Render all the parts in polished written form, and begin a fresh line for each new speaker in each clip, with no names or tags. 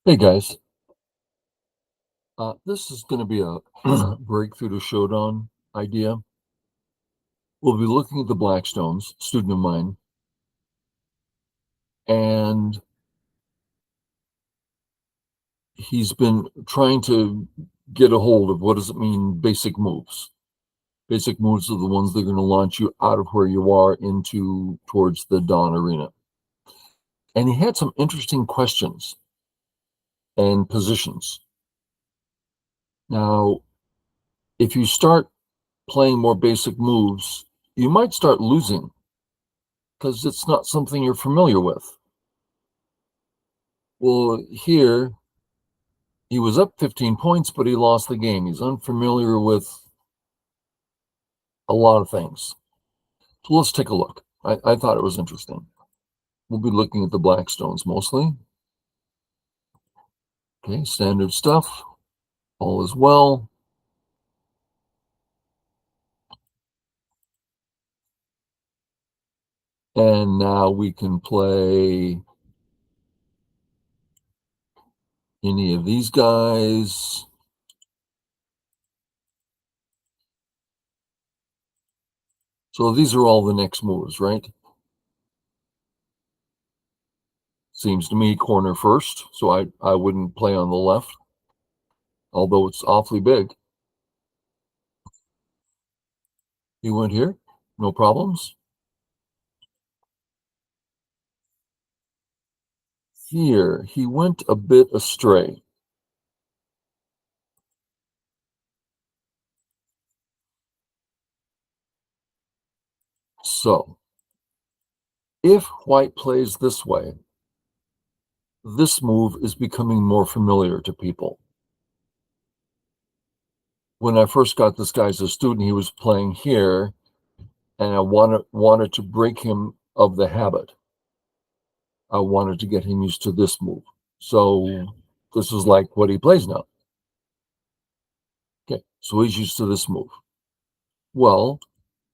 Hey guys, this is going to be a breakthrough to shodan idea. We'll be looking at the Blackstones, student of mine, and he's been trying to get a hold of what does it mean basic moves. Basic moves are the ones that are going to launch you out of where you are into towards the Dawn arena. And he had some interesting questions and positions. Now, if you start playing more basic moves, you might start losing because it's not something you're familiar with. Well, here he was up 15 points, but he lost the game. He's unfamiliar with a lot of things. So let's take a look. I thought it was interesting. We'll be looking at the Blackstones mostly. Okay, standard stuff. All is well. And now we can play any of these guys. So these are all the next moves, right? Seems to me corner first, so I wouldn't play on the left, although it's awfully big. He went here, no problems. Here, he went a bit astray. So, if white plays this way, this move is becoming more familiar to people. When I first got this guy as a student, he was playing here, and I wanted to break him of the habit. I wanted to get him used to this move. So this is like what he plays now. Okay, so he's used to this move. Well,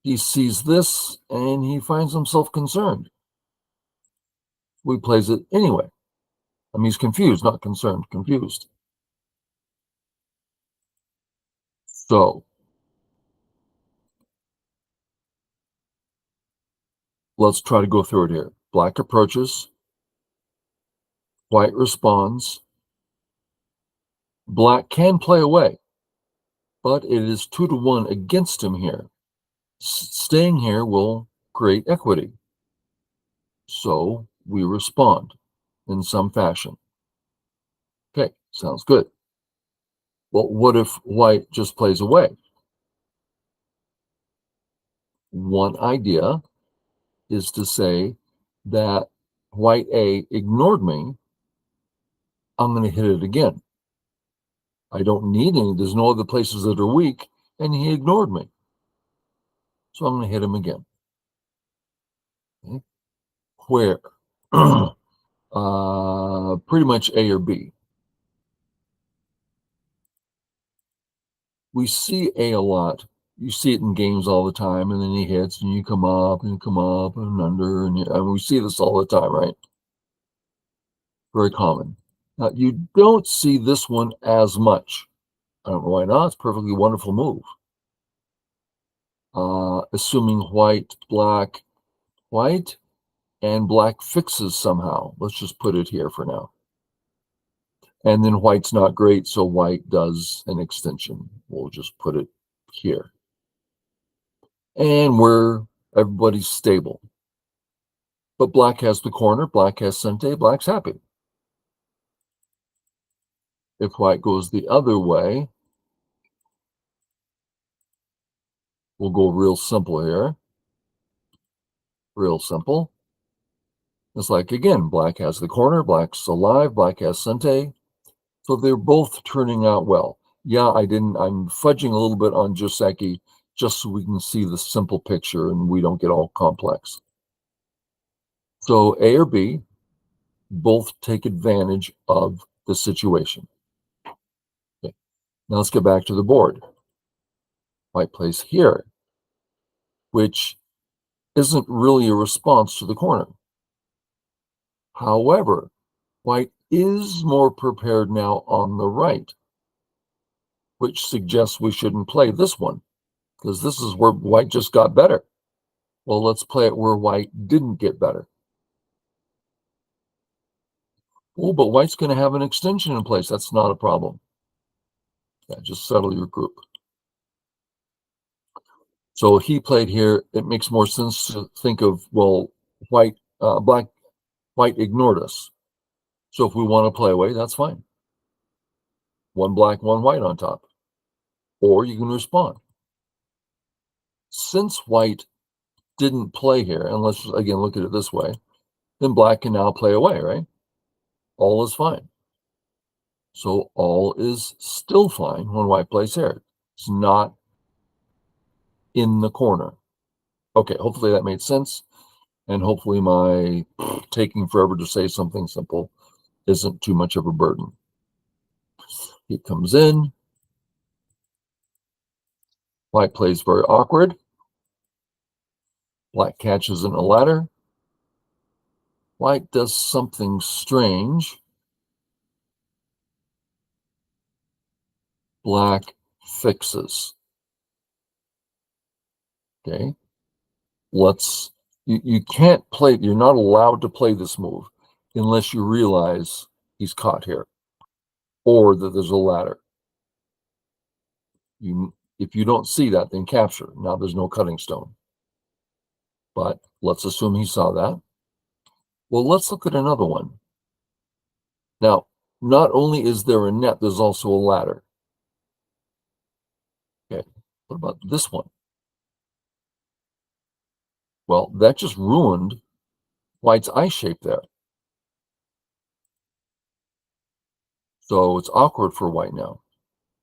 he sees this and he finds himself concerned. So he plays it anyway. I mean, he's confused, not concerned, confused. So let's try to go through it here. Black approaches, white responds. Black can play away, but it is 2-1 against him here. Staying here will create equity. So we respond in some fashion. Okay, sounds good. Well, what if white just plays away? One idea is to say that white A ignored me. I'm going to hit it again. I don't need any. There's no other places that are weak, and he ignored me. So I'm going to hit him again. Okay. Where? Pretty much A or B. We see A lot. You see it in games all the time, and then he hits, and you come up, and you come up, and under, and we see this all the time, right? Very common. Now, you don't see this one as much. I don't know why not. It's a perfectly wonderful move. Assuming white, white, and black fixes somehow. Let's just put it here for now. And then white's not great, so white does an extension. We'll just put it here. And everybody's stable. But black has the corner, black has Sente, black's happy. If white goes the other way, we'll go real simple here. Real simple. It's like, again, black has the corner, black's alive, black has Sente. So they're both turning out well. Yeah, I'm fudging a little bit on Joseki just so we can see the simple picture and we don't get all complex. So A or B, both take advantage of the situation. Okay. Now let's get back to the board. White plays here, which isn't really a response to the corner. However, white is more prepared now on the right, which suggests we shouldn't play this one, because this is where white just got better. Well, let's play it where white didn't get better. Oh, but white's going to have an extension in place. That's not a problem. Yeah, just settle your group. So he played here. It makes more sense to think of, well, white ignored us. So if we want to play away, that's fine. One black, one white on top. Or you can respond. Since white didn't play here, and let's again look at it this way, then black can now play away, right? All is fine. So all is still fine when white plays here. It's not in the corner. Okay, hopefully that made sense. And hopefully my taking forever to say something simple isn't too much of a burden. He comes in. White plays very awkward. Black catches in a ladder. White does something strange. Black fixes. Okay. You can't play, you're not allowed to play this move unless you realize he's caught here or that there's a ladder. If you don't see that, then capture. Now there's no cutting stone. But let's assume he saw that. Well, let's look at another one. Now, not only is there a net, there's also a ladder. Okay, what about this one? Well, that just ruined white's eye shape there. So it's awkward for white now.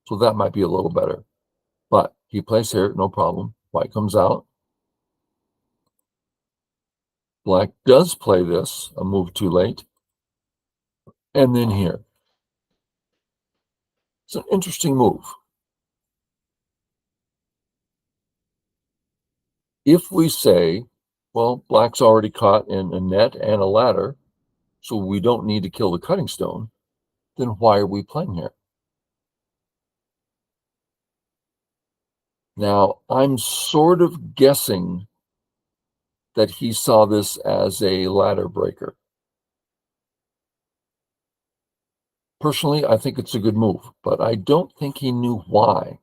So that might be a little better. But he plays here, no problem. White comes out. Black does play this, a move too late. And then here. It's an interesting move. If we say, well, black's already caught in a net and a ladder, so we don't need to kill the cutting stone, then why are we playing here? Now, I'm sort of guessing that he saw this as a ladder breaker. Personally, I think it's a good move, but I don't think he knew why.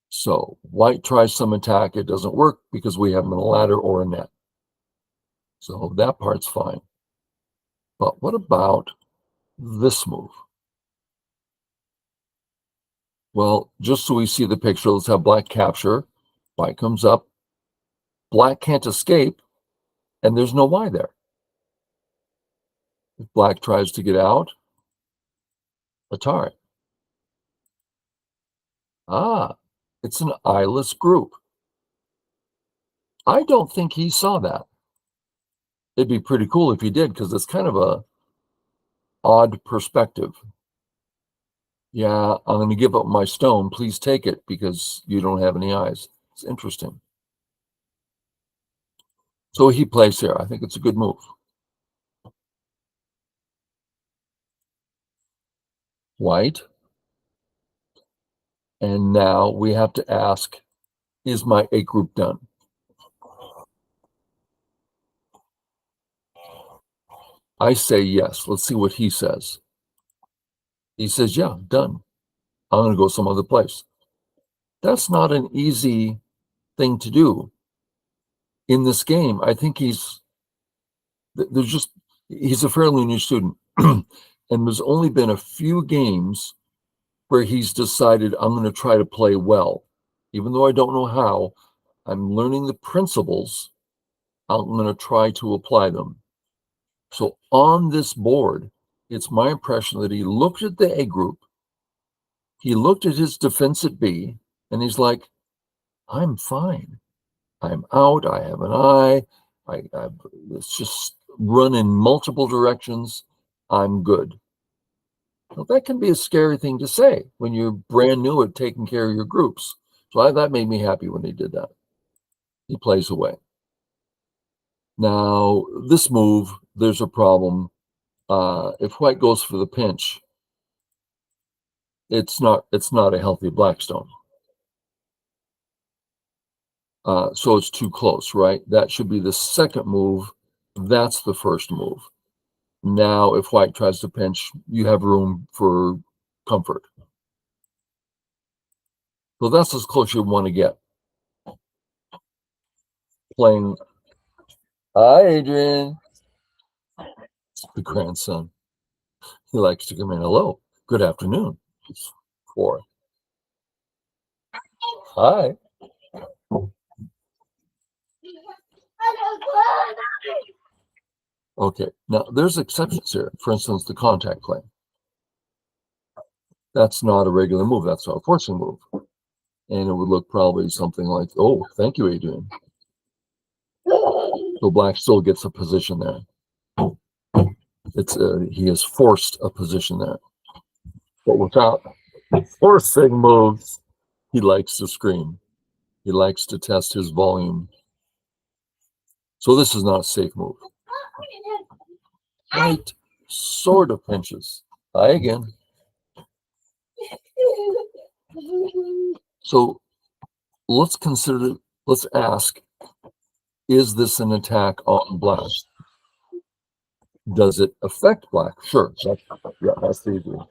So white tries some attack. It doesn't work because we have him in a ladder or a net. So that part's fine. But what about this move? Well, just so we see the picture, let's have black capture. White comes up. Black can't escape, and there's no Y there. If black tries to get out, Atari. Ah, it's an eyeless group. I don't think he saw that. It'd be pretty cool if he did, because it's kind of a odd perspective. Yeah, I'm going to give up my stone. Please take it because you don't have any eyes. It's interesting. So he plays here. I think it's a good move. White. And now we have to ask, is my A group done? I say yes. Let's see what he says. He says, yeah, done. I'm going to go some other place. That's not an easy thing to do in this game. I think he's a fairly new student. And there's only been a few games where he's decided, I'm going to try to play well. Even though I don't know how, I'm learning the principles. I'm going to try to apply them. So on this board, it's my impression that he looked at the A group, he looked at his defense at B, and he's like, I'm fine. I'm out. I have an eye. It's just run in multiple directions. I'm good. Well, that can be a scary thing to say when you're brand new at taking care of your groups. So that made me happy when he did that. He plays away. Now, this move, there's a problem. If white goes for the pinch, it's not a healthy blackstone. So it's too close, right? That should be the second move. That's the first move. Now, if white tries to pinch, you have room for comfort. So that's as close you want to get. Playing. Hi, Adrian. The grandson. He likes to come in. Hello. Good afternoon. It's 4. Hi. Okay. Now, there's exceptions here. For instance, the contact play. That's not a regular move. That's not a forcing move. And it would look probably something like, oh, thank you, Adrian. So black still gets a position there. He has forced a position there. But without forcing moves, he likes to scream. He likes to test his volume. So this is not a safe move. White sort of pinches. Hi again. So let's ask, is this an attack on black? Does it affect black? Sure. That's the idea.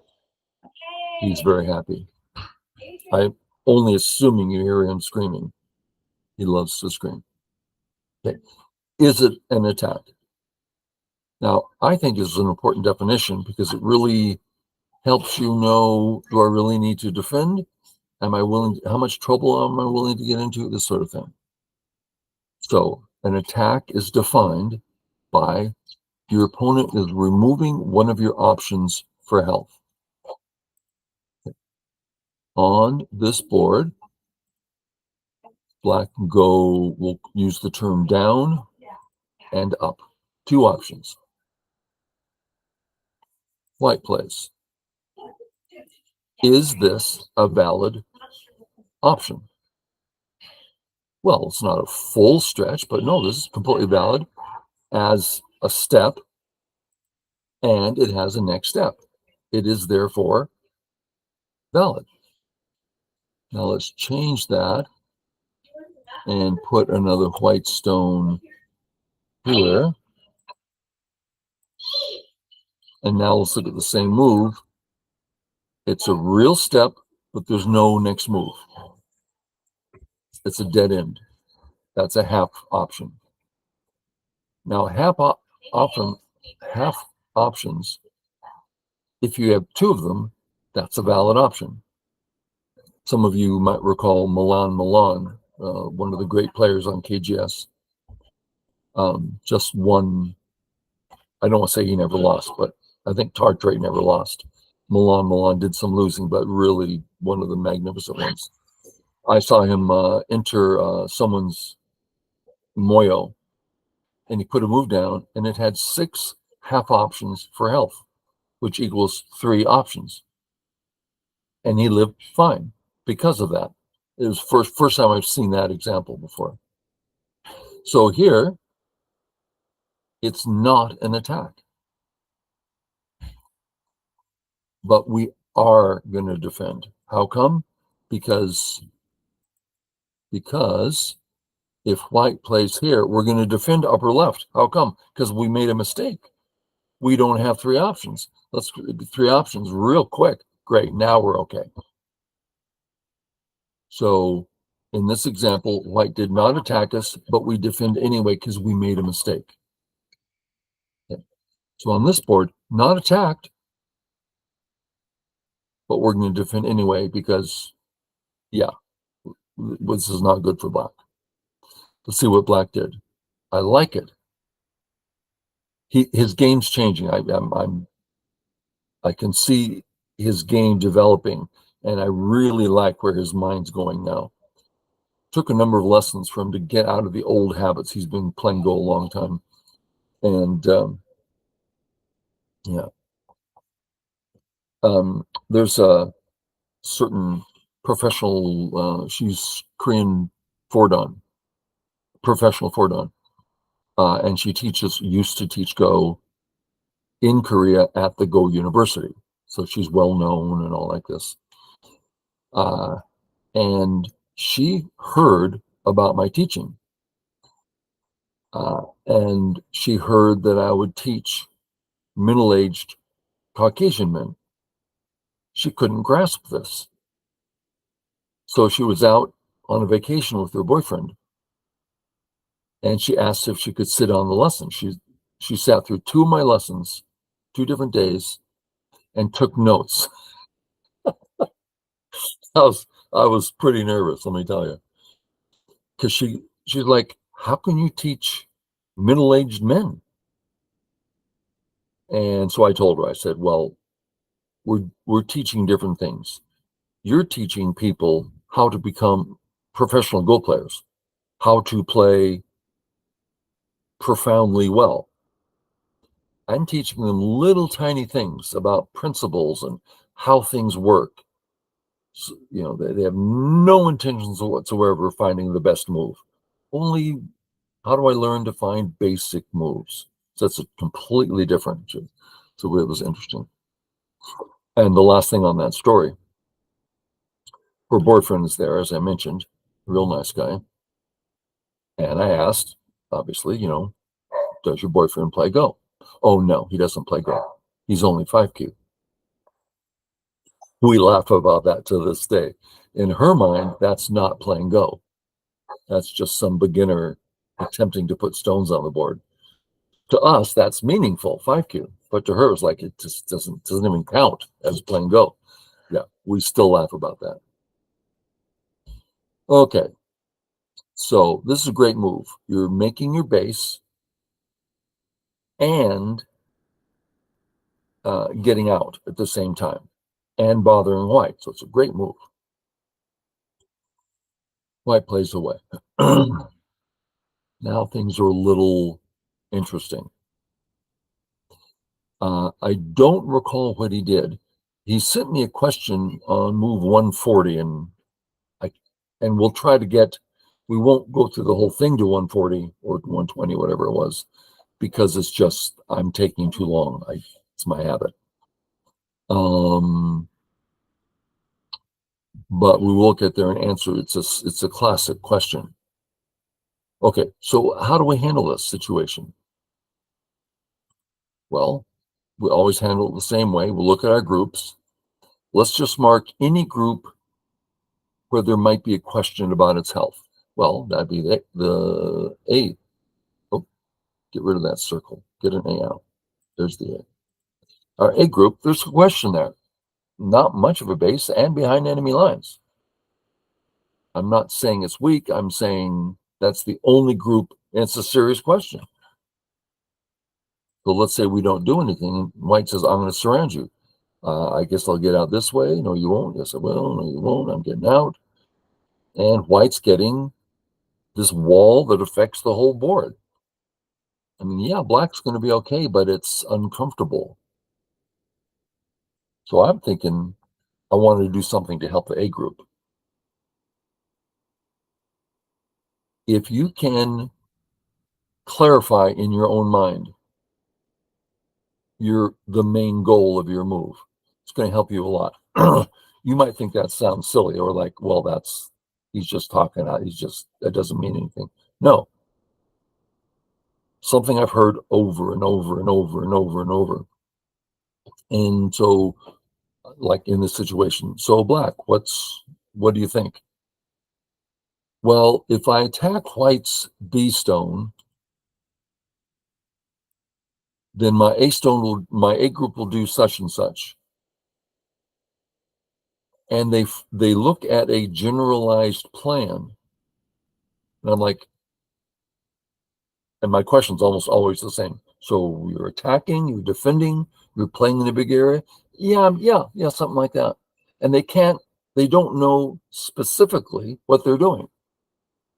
He's very happy. I'm only assuming you hear him screaming. He loves to scream. Okay. Is it an attack? Now, I think this is an important definition because it really helps you know, do I really need to defend? How much trouble am I willing to get into? This sort of thing. So an attack is defined by your opponent is removing one of your options for health. On this board, black will use the term down and up. 2 options. White plays. Is this a valid option? Well, it's not a full stretch, but no, this is completely valid as a step, and it has a next step. It is therefore valid. Now let's change that and put another white stone here. And now let's look at the same move. It's a real step, but there's no next move. It's a dead end. That's a half option. Now, half options, if you have 2 of them, that's a valid option. Some of you might recall Milan, one of the great players on KGS. Just one, I don't want to say he never lost, but I think Tartre never lost. Milan did some losing, but really one of the magnificent ones. I saw him enter someone's Moyo, and he put a move down, and it had 6 half options for health, which equals 3 options. And he lived fine because of that. It was first time I've seen that example before. So here, it's not an attack. But we are going to defend. How come? Because if white plays here, we're going to defend upper left. How come? Because we made a mistake. We don't have 3 options. Let's 3 options real quick. Great. Now we're okay. So in this example, white did not attack us, but we defend anyway because we made a mistake. Okay. So on this board, not attacked, but we're going to defend anyway because, yeah, this is not good for black. Let's see what black did. I like it. His game's changing. I can see his game developing, and I really like where his mind's going now. Took a number of lessons for him to get out of the old habits. He's been playing Go a long time, and yeah. There's a certain professional. She's Korean professional Fordan. and she used to teach Go in Korea at the Go University. So she's well known and all like this. And she heard about my teaching. And she heard that I would teach middle-aged Caucasian men. She couldn't grasp this. So she was out on a vacation with her boyfriend, and she asked if she could sit on the lesson. She sat through two of my lessons, 2 different days, and took notes. I was pretty nervous, let me tell you, because she's like, "How can you teach middle-aged men?" And so I told her, I said, "Well, we're teaching different things. You're teaching people how to become professional Go players, how to play profoundly well. I'm teaching them little tiny things about principles and how things work. So, they have no intentions whatsoever of finding the best move. Only how do I learn to find basic moves?" So that's a completely different. So it was interesting. And the last thing on that story, her boyfriend is there, as I mentioned, real nice guy. And I asked, obviously, does your boyfriend play Go? Oh, no, he doesn't play Go. He's only 5Q. We laugh about that to this day. In her mind, that's not playing Go. That's just some beginner attempting to put stones on the board. To us, that's meaningful, 5Q. But to her, it's like it just doesn't even count as playing Go. Yeah, we still laugh about that. Okay, so this is a great move. You're making your base and getting out at the same time and bothering white. So it's a great move. White plays away. Now things are a little interesting. I don't recall what he did. He sent me a question on move 140, and we'll try to get. We won't go through the whole thing to 140 or 120, whatever it was, because it's just I'm taking too long. It's my habit. But we will get there and answer. It's a classic question. Okay, so how do we handle this situation? Well, we always handle it the same way. We'll look at our groups. Let's just mark any group where there might be a question about its health. Well, that'd be the A. Oh, get rid of that circle. Get an A out. There's the A. Our A group, there's a question there. Not much of a base and behind enemy lines. I'm not saying it's weak. I'm saying that's the only group, and it's a serious question. So let's say we don't do anything. White says, "I'm going to surround you. I guess I'll get out this way." "No, you won't." "Yes, I will." "No, you won't." "I'm getting out." And white's getting this wall that affects the whole board. I mean, yeah, black's going to be okay, but it's uncomfortable. So I'm thinking I wanted to do something to help the A group. If you can clarify in your own mind the main goal of your move, it's going to help you a lot. You might think that sounds silly or like, well, he's just talking out. That doesn't mean anything. No, something I've heard over and over and over and over and over. And so, like in this situation, so black, what do you think? Well, if I attack white's B stone, then my A group will do such and such. And they look at a generalized plan. And I'm like, and my question's almost always the same. So you're attacking, you're defending, you're playing in a big area. Yeah, something like that. And they don't know specifically what they're doing.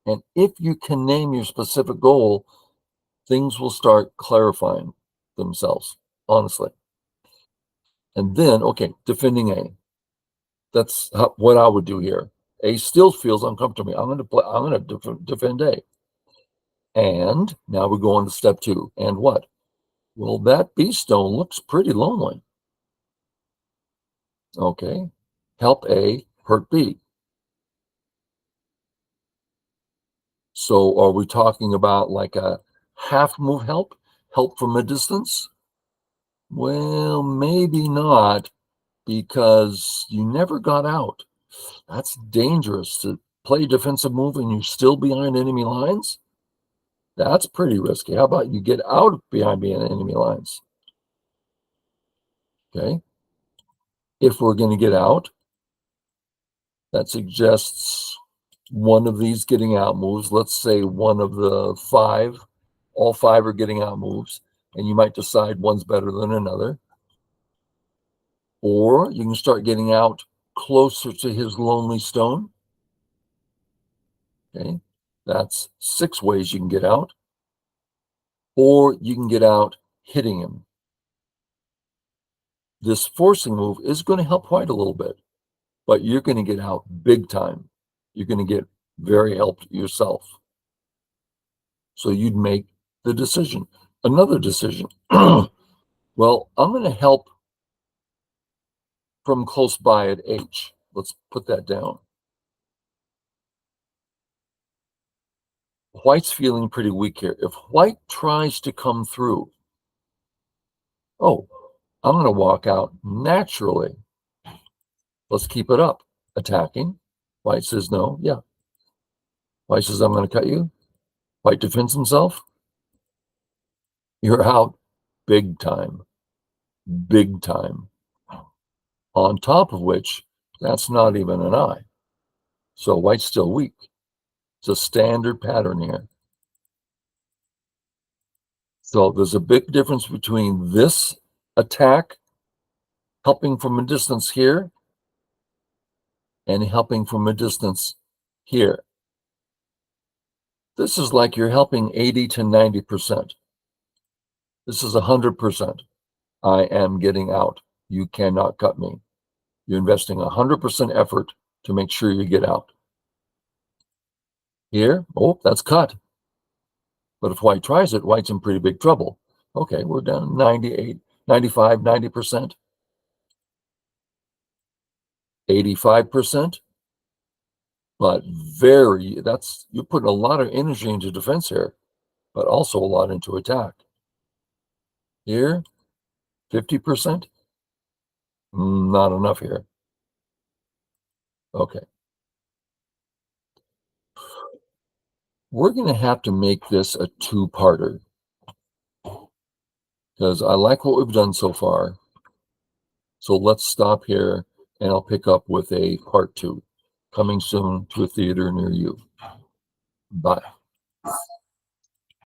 And if you can name your specific goal, things will start clarifying themselves, honestly. And then, okay, defending A. That's what I would do here. A still feels uncomfortable. I'm going to defend A. And now we go on to step 2. And what? Well, that B stone looks pretty lonely. Okay. Help A, hurt B. So are we talking about like a half move help? Help from a distance? Well, maybe not, because you never got out. That's dangerous to play defensive move and you're still behind enemy lines. That's pretty risky. How about you get out behind enemy lines? Okay. If we're going to get out, that suggests one of these getting out moves. Let's say one of the 5, all 5 are getting out moves, and you might decide one's better than another. Or you can start getting out closer to his lonely stone. Okay, that's 6 ways you can get out. Or you can get out hitting him. This forcing move is going to help White a little bit, but you're going to get out big time. You're going to get very helped yourself. So you'd make the decision. Another decision. Well, I'm going to help from close by at H. Let's put that down. White's feeling pretty weak here. If White tries to come through, oh, I'm going to walk out naturally. Let's keep it up. Attacking. White says no. Yeah. White says, I'm going to cut you. White defends himself. You're out big time. Big time. On top of which, that's not even an eye. So White's still weak. It's a standard pattern here. So there's a big difference between this attack, helping from a distance here, and helping from a distance here. This is like you're helping 80 to 90%. This is 100%. I am getting out. You cannot cut me. You're investing 100% effort to make sure you get out. Here, oh, that's cut. But if White tries it, White's in pretty big trouble. Okay, we're down 98, 95, 90%, 85%. But you're putting a lot of energy into defense here, but also a lot into attack. Here, 50%. Not enough here. Okay. We're going to have to make this a 2-parter because I like what we've done so far. So let's stop here and I'll pick up with a part 2 coming soon to a theater near you. Bye.